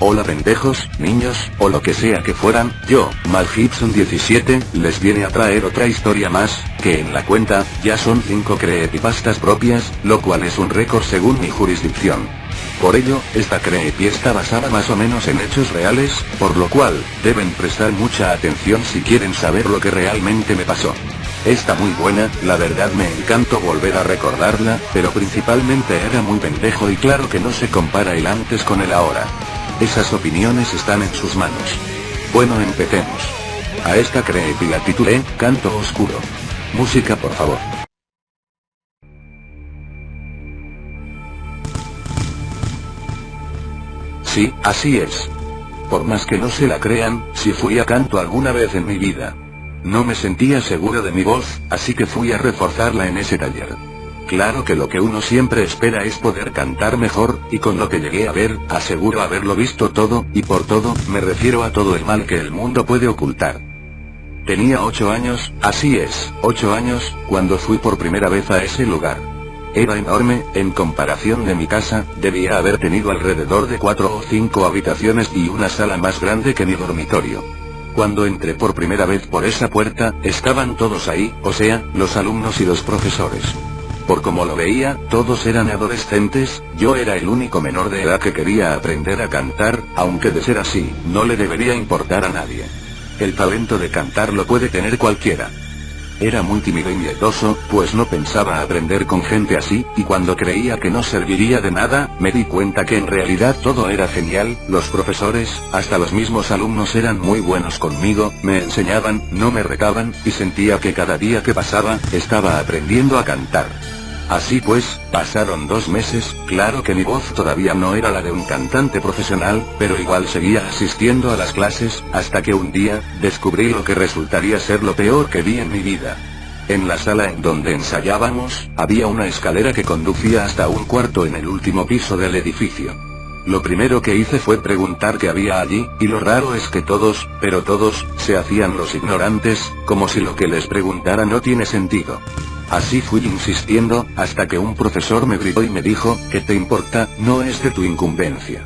Hola pendejos, niños, o lo que sea que fueran, yo, Malgibson17, les viene a traer otra historia más, que en la cuenta, ya son 5 creepypastas propias, lo cual es un récord según mi jurisdicción. Por ello, esta creepy está basada más o menos en hechos reales, por lo cual, deben prestar mucha atención si quieren saber lo que realmente me pasó. Está muy buena, la verdad me encantó volver a recordarla, pero principalmente era muy pendejo y claro que no se compara el antes con el ahora. Esas opiniones están en sus manos. Bueno, empecemos. A esta creepy la titulé, Canto Oscuro. Música por favor. Sí, así es. Por más que no se la crean, sí fui a canto alguna vez en mi vida. No me sentía seguro de mi voz, así que fui a reforzarla en ese taller. Claro que lo que uno siempre espera es poder cantar mejor, y con lo que llegué a ver, aseguro haberlo visto todo, y por todo, me refiero a todo el mal que el mundo puede ocultar. Tenía 8 años, así es, 8 años, cuando fui por primera vez a ese lugar. Era enorme, en comparación de mi casa, debía haber tenido alrededor de 4 o 5 habitaciones y una sala más grande que mi dormitorio. Cuando entré por primera vez por esa puerta, estaban todos ahí, o sea, los alumnos y los profesores. Por como lo veía, todos eran adolescentes, yo era el único menor de edad que quería aprender a cantar, aunque de ser así, no le debería importar a nadie. El talento de cantar lo puede tener cualquiera. Era muy tímido y miedoso, pues no pensaba aprender con gente así, y cuando creía que no serviría de nada, me di cuenta que en realidad todo era genial, los profesores, hasta los mismos alumnos eran muy buenos conmigo, me enseñaban, no me retaban, y sentía que cada día que pasaba, estaba aprendiendo a cantar. Así pues, pasaron 2 meses, claro que mi voz todavía no era la de un cantante profesional, pero igual seguía asistiendo a las clases, hasta que un día, descubrí lo que resultaría ser lo peor que vi en mi vida. En la sala en donde ensayábamos, había una escalera que conducía hasta un cuarto en el último piso del edificio. Lo primero que hice fue preguntar qué había allí, y lo raro es que todos, pero todos, se hacían los ignorantes, como si lo que les preguntara no tiene sentido. Así fui insistiendo, hasta que un profesor me gritó y me dijo, ¿qué te importa? No es de tu incumbencia.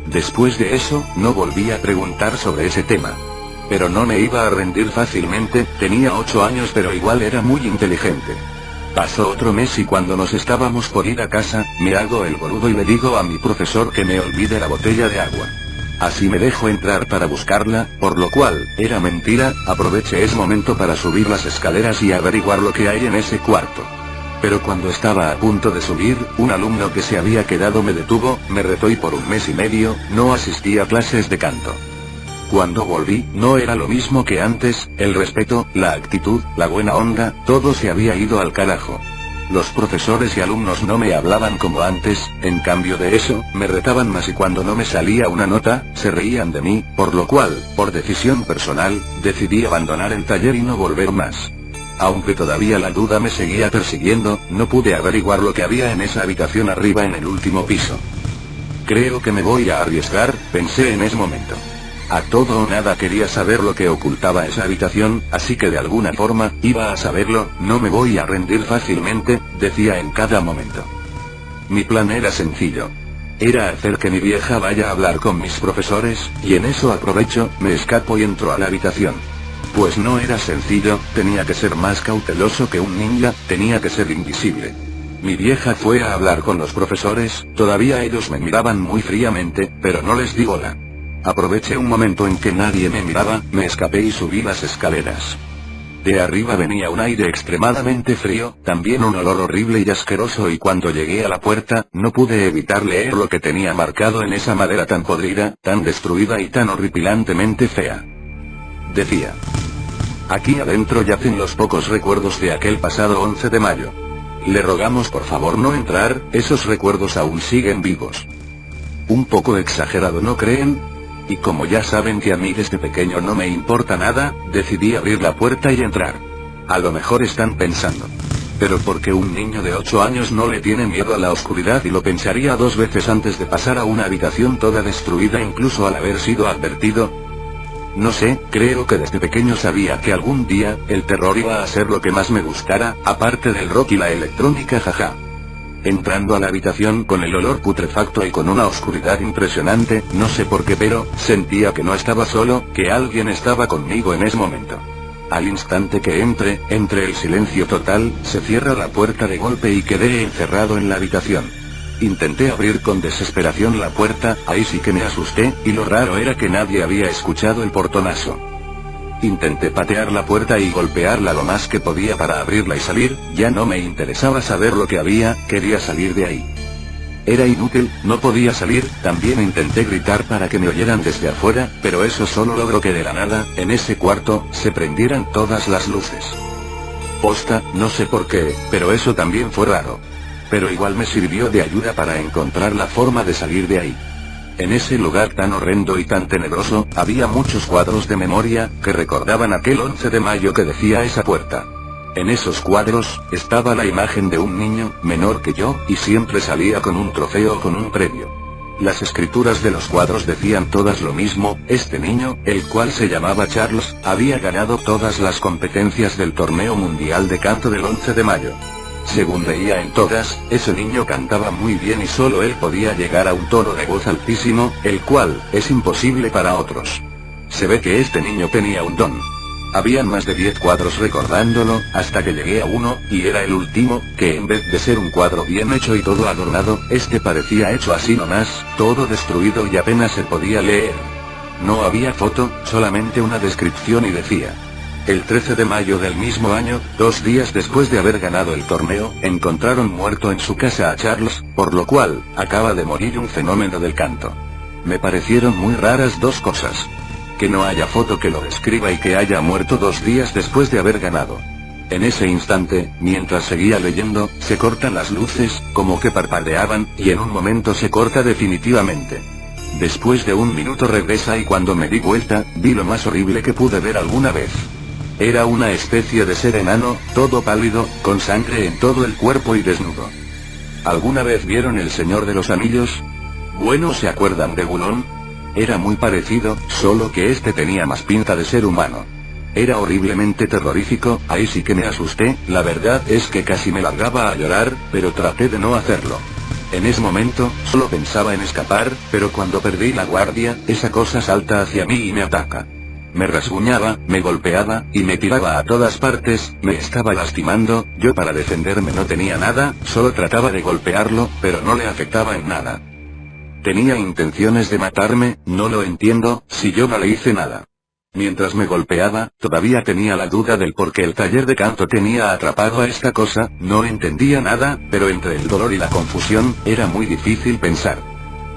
Después de eso, no volví a preguntar sobre ese tema. Pero no me iba a rendir fácilmente, tenía 8 años pero igual era muy inteligente. Pasó otro mes y cuando nos estábamos por ir a casa, me hago el boludo y le digo a mi profesor que me olvide la botella de agua. Así me dejo entrar para buscarla, por lo cual, era mentira, aproveché ese momento para subir las escaleras y averiguar lo que hay en ese cuarto. Pero cuando estaba a punto de subir, un alumno que se había quedado me detuvo, me retó y por 1 mes y medio, no asistí a clases de canto. Cuando volví, no era lo mismo que antes, el respeto, la actitud, la buena onda, todo se había ido al carajo. Los profesores y alumnos no me hablaban como antes, en cambio de eso, me retaban más y cuando no me salía una nota, se reían de mí, por lo cual, por decisión personal, decidí abandonar el taller y no volver más. Aunque todavía la duda me seguía persiguiendo, no pude averiguar lo que había en esa habitación arriba en el último piso. Creo que me voy a arriesgar, pensé en ese momento. A todo o nada quería saber lo que ocultaba esa habitación, así que de alguna forma, iba a saberlo, no me voy a rendir fácilmente, decía en cada momento. Mi plan era sencillo. Era hacer que mi vieja vaya a hablar con mis profesores, y en eso aprovecho, me escapo y entro a la habitación. Pues no era sencillo, tenía que ser más cauteloso que un ninja, tenía que ser invisible. Mi vieja fue a hablar con los profesores, todavía ellos me miraban muy fríamente, pero no les di bola. Aproveché un momento en que nadie me miraba, me escapé y subí las escaleras. De arriba venía un aire extremadamente frío, también un olor horrible y asqueroso y cuando llegué a la puerta, no pude evitar leer lo que tenía marcado en esa madera tan podrida, tan destruida y tan horripilantemente fea. Decía: aquí adentro yacen los pocos recuerdos de aquel pasado 11 de mayo. Le rogamos por favor no entrar, esos recuerdos aún siguen vivos. Un poco exagerado, ¿no creen? Y como ya saben que a mí desde pequeño no me importa nada, decidí abrir la puerta y entrar. A lo mejor están pensando: pero porque un niño de 8 años no le tiene miedo a la oscuridad y lo pensaría 2 veces antes de pasar a una habitación toda destruida incluso al haber sido advertido. No sé, creo que desde pequeño sabía que algún día, el terror iba a ser lo que más me gustara, aparte del rock y la electrónica, jaja. entrando a la habitación con el olor putrefacto y con una oscuridad impresionante, no sé por qué pero, sentía que no estaba solo, que alguien estaba conmigo en ese momento. Al instante que entre el silencio total, se cierra la puerta de golpe y quedé encerrado en la habitación. Intenté abrir con desesperación la puerta, ahí sí que me asusté, y lo raro era que nadie había escuchado el portonazo. Intenté patear la puerta y golpearla lo más que podía para abrirla y salir, ya no me interesaba saber lo que había, quería salir de ahí. Era inútil, no podía salir, también intenté gritar para que me oyeran desde afuera, pero eso solo logró que de la nada, en ese cuarto, se prendieran todas las luces. Posta, no sé por qué, pero eso también fue raro. Pero igual me sirvió de ayuda para encontrar la forma de salir de ahí. En ese lugar tan horrendo y tan tenebroso, había muchos cuadros de memoria, que recordaban aquel 11 de mayo que decía esa puerta. En esos cuadros, estaba la imagen de un niño, menor que yo, y siempre salía con un trofeo o con un premio. Las escrituras de los cuadros decían todas lo mismo, este niño, el cual se llamaba Charles, había ganado todas las competencias del torneo mundial de canto del 11 de mayo. Según leía en todas, ese niño cantaba muy bien y solo él podía llegar a un tono de voz altísimo, el cual, es imposible para otros. Se ve que este niño tenía un don. Habían más de 10 cuadros recordándolo, hasta que llegué a uno, y era el último, que en vez de ser un cuadro bien hecho y todo adornado, este parecía hecho así nomás, todo destruido y apenas se podía leer. No había foto, solamente una descripción y decía: el 13 de mayo del mismo año, 2 días después de haber ganado el torneo, encontraron muerto en su casa a Charles, por lo cual, acaba de morir un fenómeno del canto. Me parecieron muy raras dos cosas. Que no haya foto que lo describa y que haya muerto 2 días después de haber ganado. En ese instante, mientras seguía leyendo, se cortan las luces, como que parpadeaban, y en un momento se corta definitivamente. Después de 1 minuto regresa y cuando me di vuelta, vi lo más horrible que pude ver alguna vez. Era una especie de ser enano, todo pálido, con sangre en todo el cuerpo y desnudo. ¿Alguna vez vieron El Señor de los Anillos? Bueno, ¿se acuerdan de Gollum? Era muy parecido, solo que este tenía más pinta de ser humano. Era horriblemente terrorífico, ahí sí que me asusté, la verdad es que casi me largaba a llorar, pero traté de no hacerlo. En ese momento, solo pensaba en escapar, pero cuando perdí la guardia, esa cosa salta hacia mí y me ataca. Me rasguñaba, me golpeaba, y me tiraba a todas partes, me estaba lastimando, yo para defenderme no tenía nada, solo trataba de golpearlo, pero no le afectaba en nada. ¿Tenía intenciones de matarme? No lo entiendo, si yo no le hice nada. Mientras me golpeaba, todavía tenía la duda del por qué el taller de canto tenía atrapado a esta cosa, no entendía nada, pero entre el dolor y la confusión, era muy difícil pensar.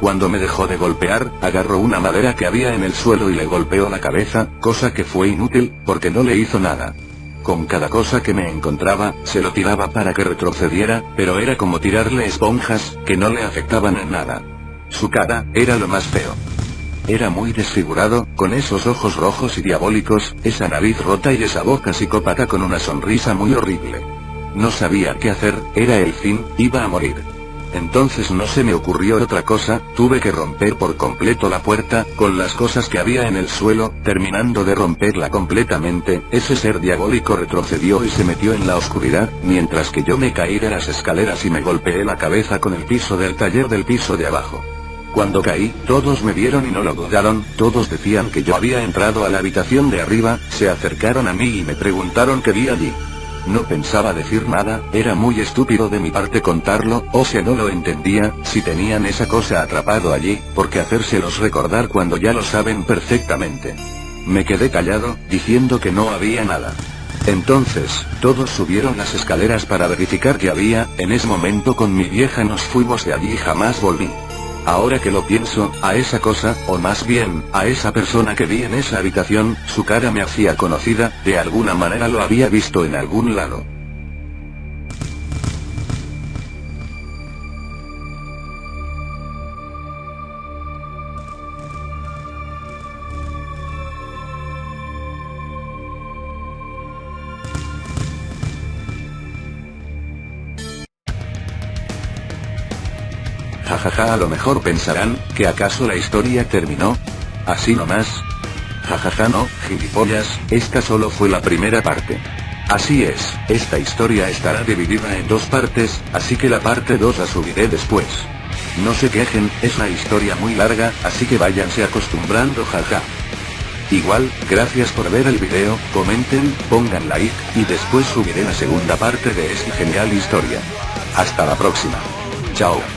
Cuando me dejó de golpear, agarró una madera que había en el suelo y le golpeó la cabeza, cosa que fue inútil, porque no le hizo nada. Con cada cosa que me encontraba, se lo tiraba para que retrocediera, pero era como tirarle esponjas, que no le afectaban en nada. Su cara, era lo más feo. Era muy desfigurado, con esos ojos rojos y diabólicos, esa nariz rota y esa boca psicópata con una sonrisa muy horrible. No sabía qué hacer, era el fin, iba a morir. Entonces no se me ocurrió otra cosa, tuve que romper por completo la puerta, con las cosas que había en el suelo, terminando de romperla completamente, ese ser diabólico retrocedió y se metió en la oscuridad, mientras que yo me caí de las escaleras y me golpeé la cabeza con el piso del taller del piso de abajo. Cuando caí, todos me vieron y no lo dudaron, todos decían que yo había entrado a la habitación de arriba, se acercaron a mí y me preguntaron qué vi allí. No pensaba decir nada, era muy estúpido de mi parte contarlo, o sea no lo entendía, si tenían esa cosa atrapado allí, ¿por qué hacérselos recordar cuando ya lo saben perfectamente? Me quedé callado, diciendo que no había nada. Entonces, todos subieron las escaleras para verificar qué había, en ese momento con mi vieja nos fuimos de allí y jamás volví. Ahora que lo pienso, a esa cosa, o más bien, a esa persona que vi en esa habitación, su cara me hacía conocida, de alguna manera lo había visto en algún lado. Jajaja, a lo mejor pensarán, que acaso la historia terminó así nomás. Jajaja no, gilipollas, esta solo fue la primera parte. Así es, esta historia estará dividida en dos partes, así que la parte 2 la subiré después. No se quejen, es una historia muy larga, así que váyanse acostumbrando, jaja. Igual, gracias por ver el video, comenten, pongan like, y después subiré la segunda parte de esta genial historia. Hasta la próxima. Chao.